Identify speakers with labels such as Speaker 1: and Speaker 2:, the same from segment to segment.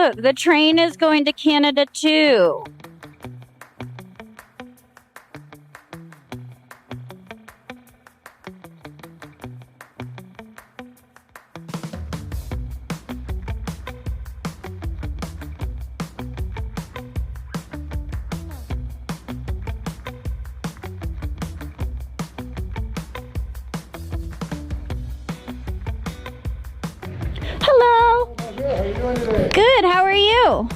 Speaker 1: look, the train is going to Canada too. Hello.
Speaker 2: How are you doing today?
Speaker 1: Good. How are you?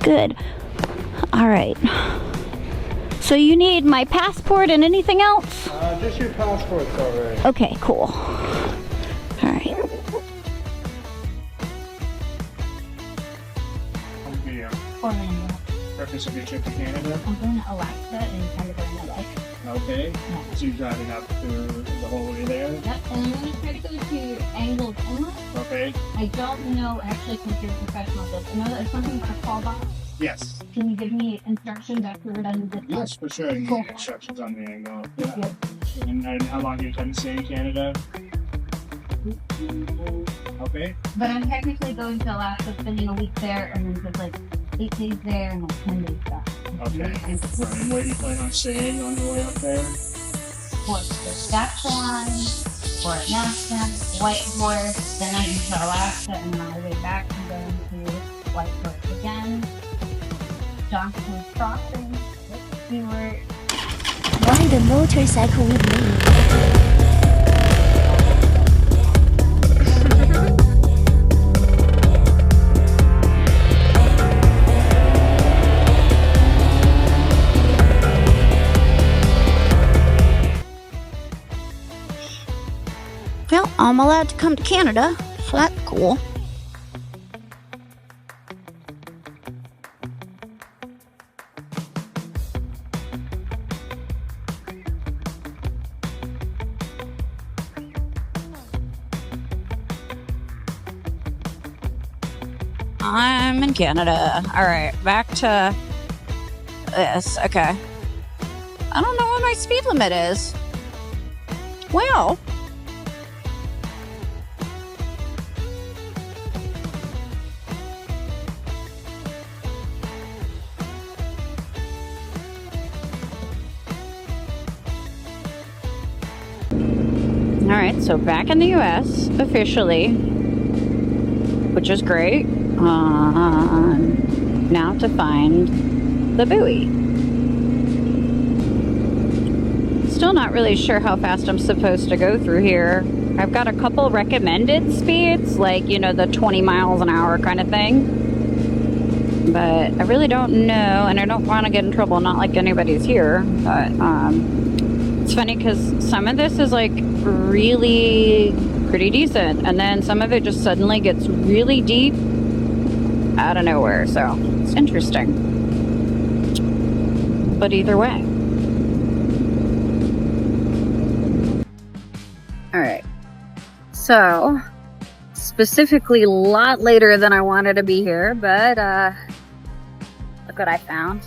Speaker 1: Good. All right. So you need my passport and anything else?
Speaker 2: Just your passport's alright.
Speaker 1: Okay, cool. All right.
Speaker 2: Purpose of your trip to Canada?
Speaker 3: I'm going to Alaska and trying to go to LA.
Speaker 2: Okay.
Speaker 3: Yeah.
Speaker 2: So you're driving up through the whole way there?
Speaker 3: Yep, and I'm going to try to go to Angled Inlet.
Speaker 2: Okay.
Speaker 3: I don't know, actually, since you're a professional, I know that it's something for call box.
Speaker 2: Yes.
Speaker 3: Can you give me instructions after we're done with this?
Speaker 2: Yes, for sure. You
Speaker 3: Cool.
Speaker 2: need instructions on the angle.
Speaker 3: Thank
Speaker 2: Yeah.
Speaker 3: you.
Speaker 2: And how long do you intend to stay in Canada? Okay.
Speaker 3: But I'm technically going to Alaska, spending a week there, and then just like 8 days there and like 10 days back.
Speaker 2: Okay. Right. And where do you plan on staying on your way up there?
Speaker 3: For the Saskatchewan, for Madison, White Horse, then I'm to Alaska, and then on my way back, I'm going to White Horse again. Johnson's Crossing, Stewart.
Speaker 4: Ride a motorcycle with me.
Speaker 1: Well, I'm allowed to come to Canada, so that's cool. I'm in Canada. All right, back to this. Okay. I don't know what my speed limit is. Well, all right, so back in the US officially, which is great. Now to find the buoy. Still not really sure how fast I'm supposed to go through here. I've got a couple recommended speeds, like, you know, the 20 miles an hour kind of thing. But I really don't know, and I don't want to get in trouble, not like anybody's here. But it's funny because some of this is like really pretty decent, and then some of it just suddenly gets really deep out of nowhere, so it's interesting. But either way. Alright, so specifically a lot later than I wanted to be here, but look what I found.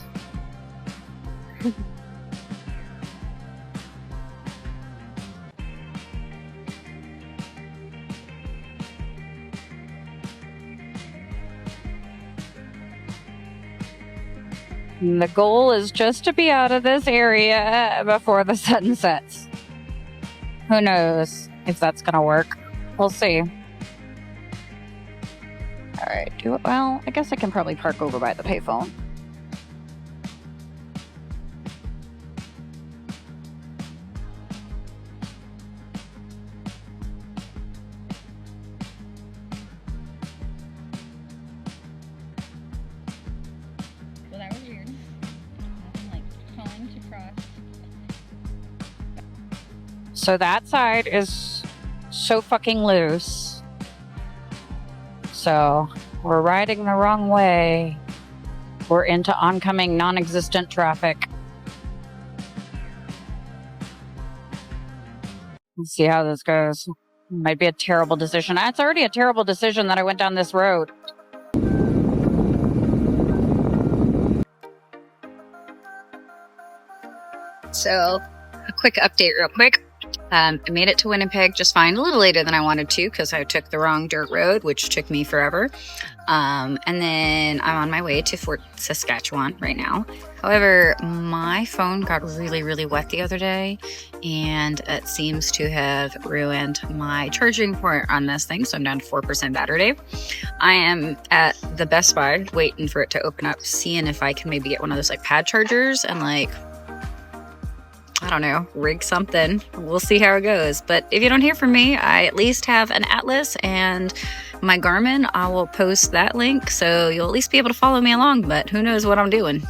Speaker 1: The goal is just to be out of this area before the sun sets. Who knows if that's gonna work? We'll see. Alright, well, I guess I can probably park over by the payphone. Well, that was weird. I'm like calling to cross. So that side is so fucking loose. So we're riding the wrong way. We're into oncoming non-existent traffic. Let's see how this goes. Might be a terrible decision. It's already a terrible decision that I went down this road. So, a quick update real quick. I made it to Winnipeg just fine, a little later than I wanted to because I took the wrong dirt road, which took me forever. And then I'm on my way to Fort Saskatchewan right now. However, my phone got really wet the other day, and it seems to have ruined my charging port on this thing, so I'm down to 4% battery. I am at the Best Buy waiting for it to open up, seeing if I can maybe get one of those like pad chargers and like, I don't know, rig something. We'll see how it goes. But if you don't hear from me, I at least have an Atlas and my Garmin. I will post that link so you'll at least be able to follow me along, but who knows what I'm doing.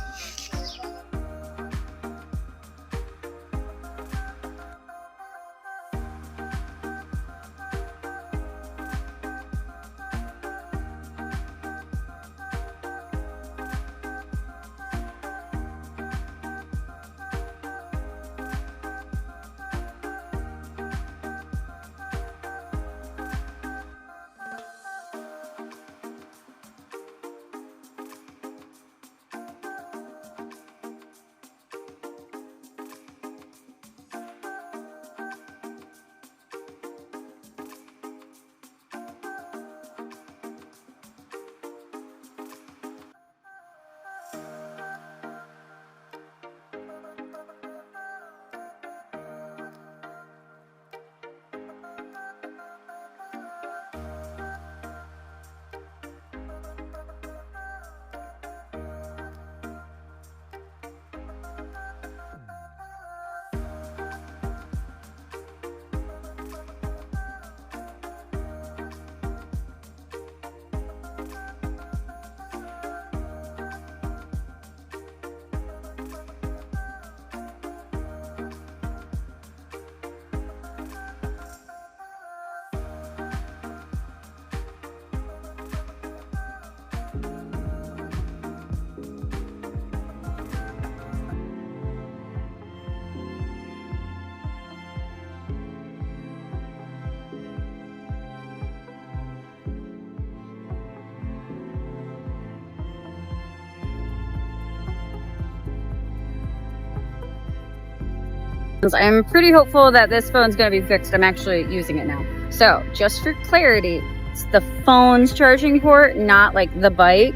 Speaker 1: I'm pretty hopeful that this phone's going to be fixed. I'm actually using it now. So just for clarity, it's the phone's charging port, not like the bike.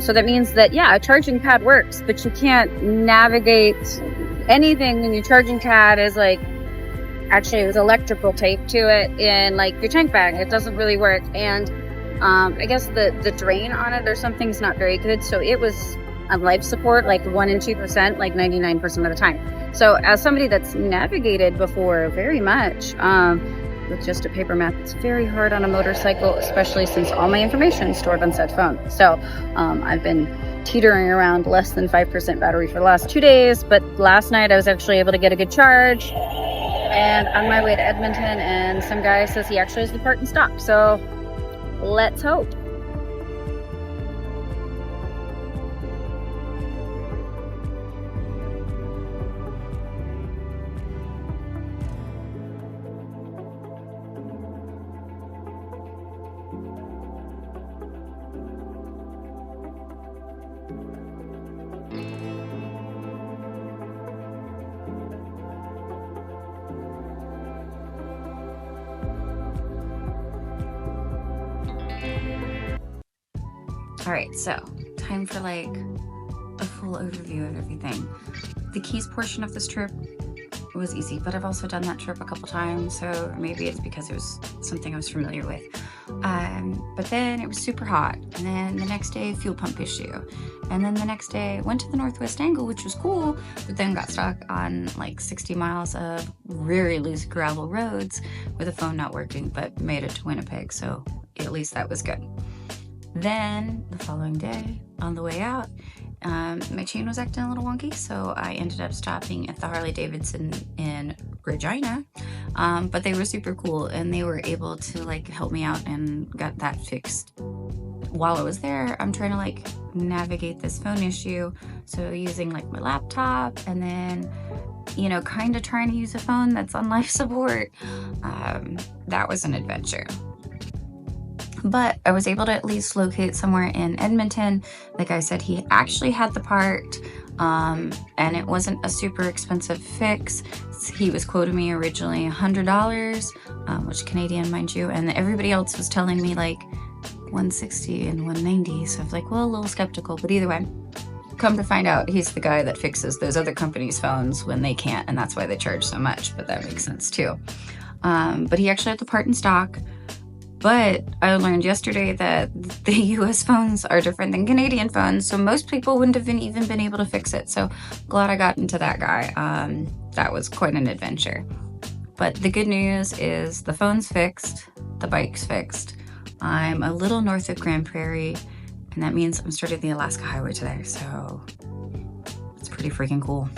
Speaker 1: So that means that, yeah, a charging pad works, but you can't navigate anything when your charging pad is like, actually there's electrical tape to it in like your tank bag. It doesn't really work. And I guess the drain on it or something's not very good. So it was on life support, like 1 and 2%, like 99% of the time. So as somebody that's navigated before very much with just a paper map, it's very hard on a motorcycle, especially since all my information is stored on said phone. So I've been teetering around less than 5% battery for the last 2 days, but last night I was actually able to get a good charge and on my way to Edmonton, and some guy says he actually has the part in stock. So let's hope. All right, so time for like a full overview of everything. The keys portion of this trip was easy, but I've also done that trip a couple times, so maybe it's because it was something I was familiar with. But then it was super hot, and then the next day fuel pump issue, and then the next day went to the Northwest Angle, which was cool, but then got stuck on like 60 miles of very loose gravel roads with the phone not working, but made it to Winnipeg, so at least that was good. Then the following day on the way out, my chain was acting a little wonky, so I ended up stopping at the Harley Davidson in Regina, but they were super cool and they were able to like help me out and got that fixed. While I was there, I'm trying to like navigate this phone issue, so using like my laptop and then, you know, kind of trying to use a phone that's on life support. That was an adventure. But I was able to at least locate somewhere in Edmonton. Like I said, he actually had the part.
Speaker 5: and it wasn't a super expensive fix. He was quoting me originally $100, which Canadian, mind you, and everybody else was telling me like 160 and 190. So I was like, well, a little skeptical, but either way, come to find out, he's the guy that fixes those other companies' phones when they can't, and that's why they charge so much, but that makes sense too. But he actually had the part in stock. But I learned yesterday that the US phones are different than Canadian phones, so most people wouldn't have even been able to fix it. So glad I got into that guy. That was quite an adventure. But the good news is the phone's fixed, the bike's fixed. I'm a little north of Grand Prairie, and that means I'm starting the Alaska Highway today, so it's pretty freaking cool.